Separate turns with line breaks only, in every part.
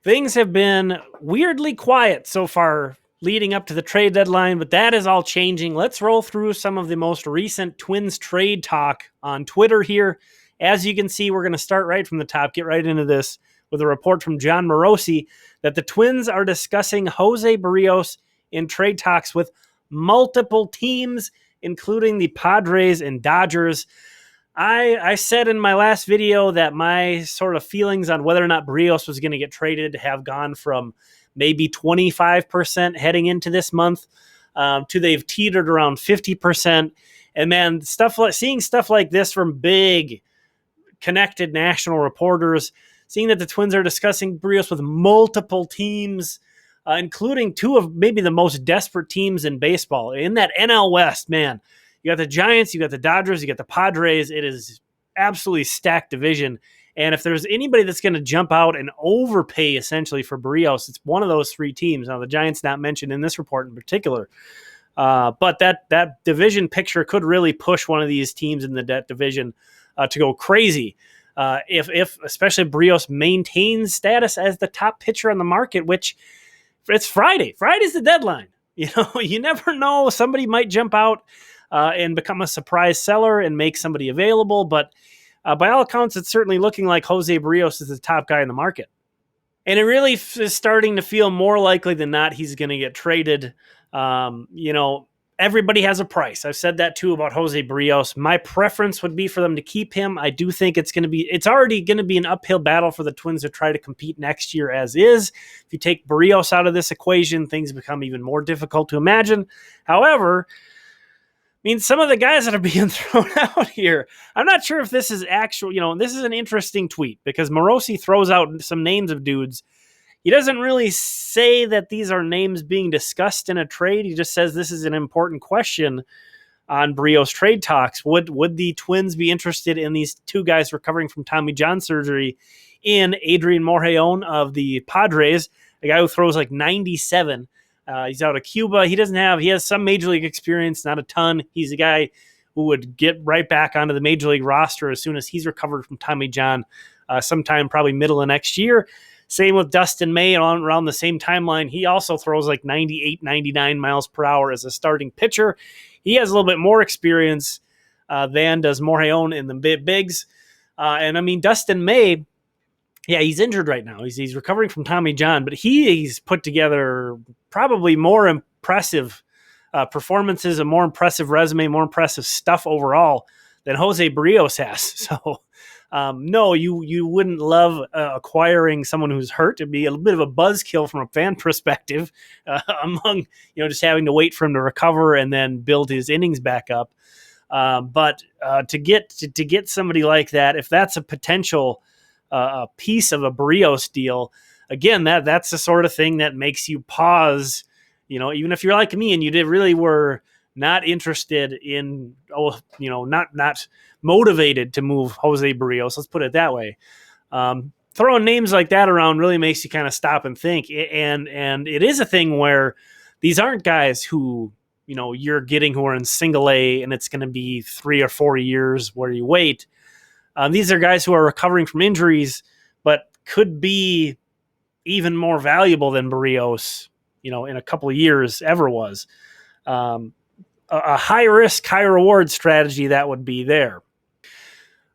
Things have been weirdly quiet so far leading up to the trade deadline, but that is all changing. Let's roll through some of the most recent Twins trade talk on Twitter here. As you can see, we're going to start right from the top, get right into this with a report from John Morosi that the Twins are discussing José Berríos in trade talks with multiple teams, including the Padres and Dodgers. I said in my last video that my sort of feelings on whether or not Berríos was going to get traded have gone from maybe 25% heading into this month to they've teetered around 50%. And man, seeing stuff like this from big connected national reporters, seeing that the Twins are discussing Berríos with multiple teams, including two of maybe the most desperate teams in baseball in that NL West, man. You got the Giants, you got the Dodgers, you got the Padres. It is absolutely stacked division. And if there's anybody that's going to jump out and overpay essentially for Berríos, it's one of those three teams. Now, the Giants not mentioned in this report in particular. But that division picture could really push one of these teams in the division to go crazy. If especially Berríos maintains status as the top pitcher on the market, which it's Friday. Friday's the deadline. You know, you never know. Somebody might jump out and become a surprise seller and make somebody available. But by all accounts, it's certainly looking like José Berríos is the top guy in the market. And it really is starting to feel more likely than not he's going to get traded. Everybody has a price. I've said that too about José Berríos. My preference would be for them to keep him. I do think it's already going to be an uphill battle for the Twins to try to compete next year as is. If you take Berríos out of this equation, things become even more difficult to imagine. However, some of the guys that are being thrown out here, I'm not sure if this is actual, this is an interesting tweet because Morosi throws out some names of dudes. He doesn't really say that these are names being discussed in a trade. He just says this is an important question on Berríos trade talks. Would the Twins be interested in these two guys recovering from Tommy John surgery in Adrian Morejon of the Padres, a guy who throws like 97? He's out of Cuba. He has some major league experience, not a ton. He's a guy who would get right back onto the major league roster as soon as he's recovered from Tommy John, sometime probably middle of next year. Same with Dustin May around the same timeline. He also throws like 98, 99 miles per hour as a starting pitcher. He has a little bit more experience than does Morejon in the bigs. Dustin May, yeah, he's injured right now. He's recovering from Tommy John, but he's put together probably more impressive performances, a more impressive resume, more impressive stuff overall than José Berríos has. So, no, you wouldn't love acquiring someone who's hurt. It'd be a bit of a buzzkill from a fan perspective among, just having to wait for him to recover and then build his innings back up. But to get somebody like that, if that's a potential a piece of a Berríos deal, again, that's the sort of thing that makes you pause, even if you're like me and you really were not interested in, not motivated to move José Berríos. Let's put it that way. Throwing names like that around really makes you kind of stop and think. And it is a thing where these aren't guys who, you're getting who are in single A and it's going to be 3 or 4 years where you wait. These are guys who are recovering from injuries, but could be even more valuable than Berríos, in a couple of years ever was. A high risk, high reward strategy that would be there.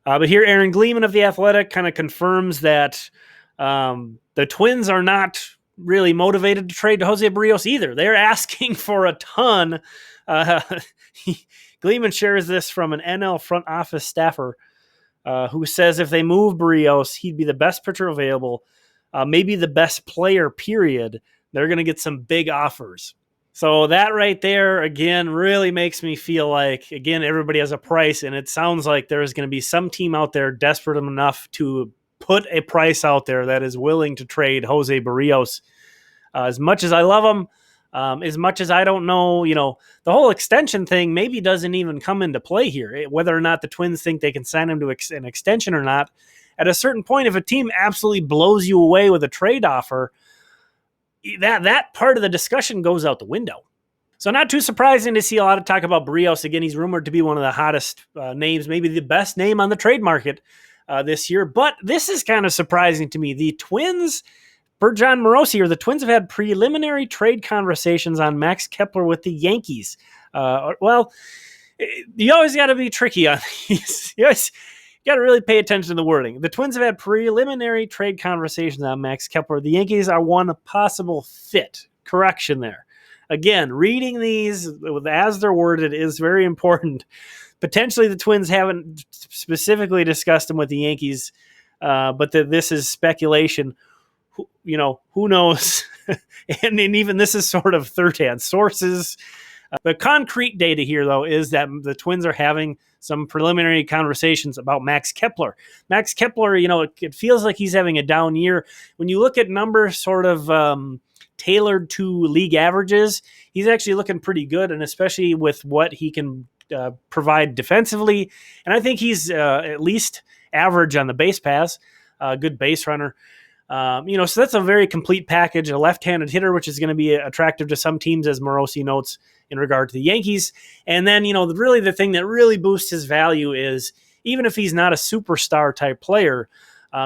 But here, Aaron Gleeman of The Athletic kind of confirms that the Twins are not really motivated to trade José Berríos either. They're asking for a ton. Gleeman shares this from an NL front office staffer who says if they move Berríos, he'd be the best pitcher available, maybe the best player, period. They're going to get some big offers. So that right there, again, really makes me feel like, again, everybody has a price, and it sounds like there's going to be some team out there desperate enough to put a price out there that is willing to trade José Berríos. As much as I love him, as much as I don't know, the whole extension thing maybe doesn't even come into play here, whether or not the Twins think they can sign him to an extension or not. At a certain point, if a team absolutely blows you away with a trade offer, that part of the discussion goes out the window. So not too surprising to see a lot of talk about Berríos. Again, he's rumored to be one of the hottest names, maybe the best name on the trade market this year. But this is kind of surprising to me. The Twins for John Morosi here, the Twins have had preliminary trade conversations on Max Kepler with the Yankees. Well, you always got to be tricky on these. You got to really pay attention to the wording. The Twins have had preliminary trade conversations on Max Kepler. The Yankees are one possible fit. Correction there. Again, reading these as they're worded is very important. Potentially the Twins haven't specifically discussed them with the Yankees, but this is speculation. Who knows? and even this is sort of third-hand sources. The concrete data here, though, is that the Twins are having some preliminary conversations about Max Kepler. Max Kepler, it feels like he's having a down year. When you look at numbers sort of tailored to league averages, he's actually looking pretty good, and especially with what he can provide defensively. And I think he's at least average on the base pass, good base runner. So that's a very complete package, a left-handed hitter, which is going to be attractive to some teams, as Morosi notes in regard to the Yankees. And then, really the thing that really boosts his value is, even if he's not a superstar type player,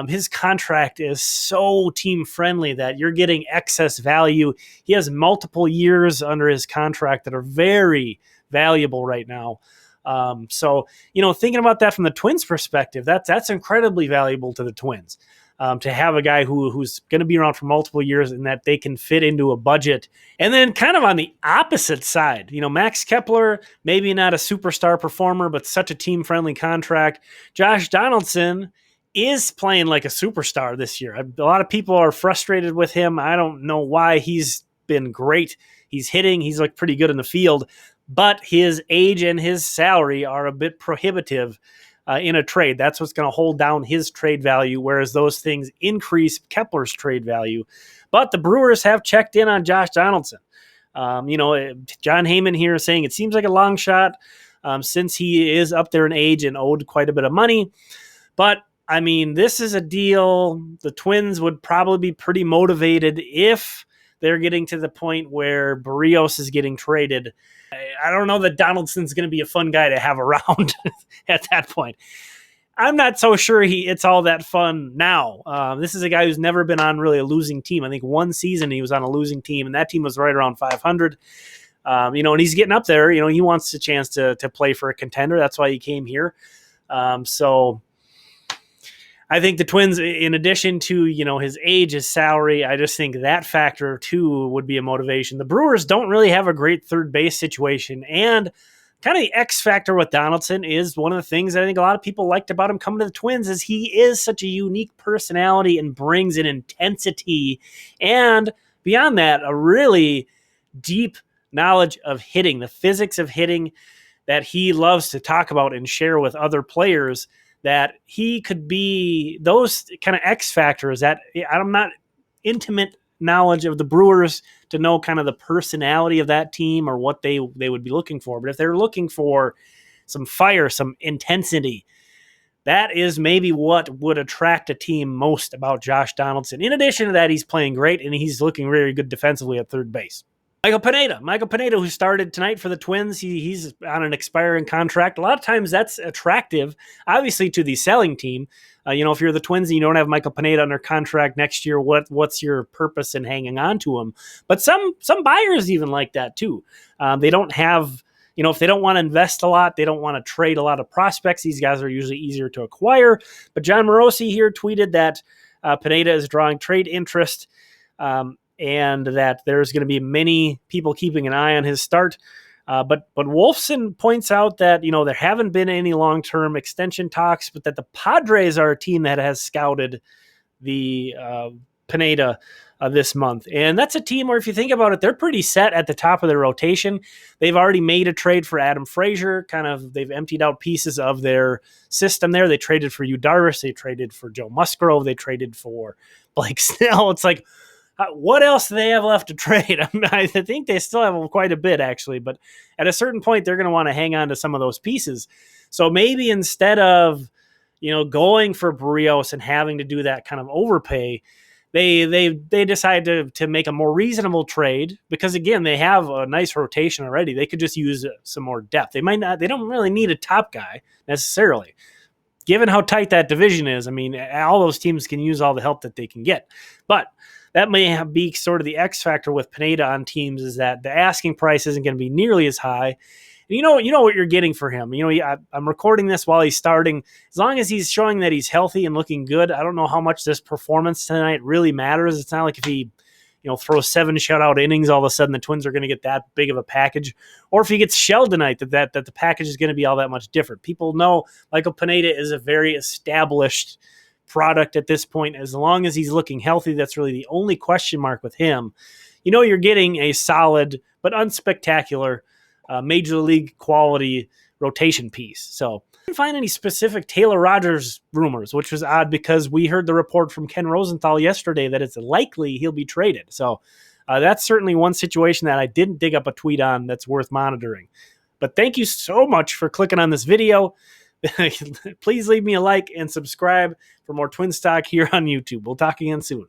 his contract is so team-friendly that you're getting excess value. He has multiple years under his contract that are very valuable right now. Thinking about that from the Twins' perspective, that's incredibly valuable to the Twins. To have a guy who's going to be around for multiple years and that they can fit into a budget. And then kind of on the opposite side, Max Kepler, maybe not a superstar performer, but such a team-friendly contract. Josh Donaldson is playing like a superstar this year. A lot of people are frustrated with him. I don't know why. He's been great. He's hitting. He's looked pretty good in the field. But his age and his salary are a bit prohibitive in a trade. That's what's going to hold down his trade value, whereas those things increase Kepler's trade value. But the Brewers have checked in on Josh Donaldson. John Heyman here is saying it seems like a long shot since he is up there in age and owed quite a bit of money. But, this is a deal the Twins would probably be pretty motivated if they're getting to the point where Berríos is getting traded. I don't know that Donaldson's going to be a fun guy to have around at that point. I'm not so sure it's all that fun now. This is a guy who's never been on really a losing team. I think one season he was on a losing team, and that team was right around 500. And he's getting up there. He wants a chance to play for a contender. That's why he came here. So I think the Twins, in addition to, his age, his salary, I just think that factor, too, would be a motivation. The Brewers don't really have a great third base situation, and kind of the X factor with Donaldson is one of the things that I think a lot of people liked about him coming to the Twins is he is such a unique personality and brings an intensity, and beyond that, a really deep knowledge of hitting, the physics of hitting that he loves to talk about and share with other players, that he could be those kind of X factors that I'm not intimate knowledge of the Brewers to know kind of the personality of that team or what they would be looking for. But if they're looking for some fire, some intensity, that is maybe what would attract a team most about Josh Donaldson. In addition to that, he's playing great and he's looking very good defensively at third base. Michael Pineda, who started tonight for the Twins, he's on an expiring contract. A lot of times that's attractive, obviously, to the selling team. If you're the Twins and you don't have Michael Pineda under contract next year, what's your purpose in hanging on to him? But some buyers even like that too. They don't have, if they don't want to invest a lot, they don't want to trade a lot of prospects. These guys are usually easier to acquire. But John Morosi here tweeted that Pineda is drawing trade interest. And that there's going to be many people keeping an eye on his start. But Wolfson points out that, there haven't been any long-term extension talks, but that the Padres are a team that has scouted the Pineda this month. And that's a team where, if you think about it, they're pretty set at the top of their rotation. They've already made a trade for Adam Frazier. They've emptied out pieces of their system there. They traded for Yu Darvish. They traded for Joe Musgrove. They traded for Blake Snell. It's like, what else do they have left to trade? I think they still have quite a bit, actually. But at a certain point, they're going to want to hang on to some of those pieces. So maybe instead of, going for Berríos and having to do that kind of overpay, they decide to make a more reasonable trade because, again, they have a nice rotation already. They could just use some more depth. They don't really need a top guy necessarily. Given how tight that division is, all those teams can use all the help that they can get. But that may be sort of the X factor with Pineda on teams, is that the asking price isn't going to be nearly as high. And you know what you're getting for him. I'm recording this while he's starting. As long as he's showing that he's healthy and looking good, I don't know how much this performance tonight really matters. It's not like if he throws 7 shutout innings, all of a sudden the Twins are going to get that big of a package. Or if he gets shelled tonight, that the package is going to be all that much different. People know Michael Pineda is a very established product at this point. As long as he's looking healthy, that's really the only question mark with him. You're getting a solid but unspectacular major league quality rotation piece. So I didn't find any specific Taylor Rogers rumors, which was odd because we heard the report from Ken Rosenthal yesterday that it's likely he'll be traded. So that's certainly one situation that I didn't dig up a tweet on that's worth monitoring. But thank you so much for clicking on this video. Please leave me a like and subscribe for more Twins talk here on YouTube. We'll talk again soon.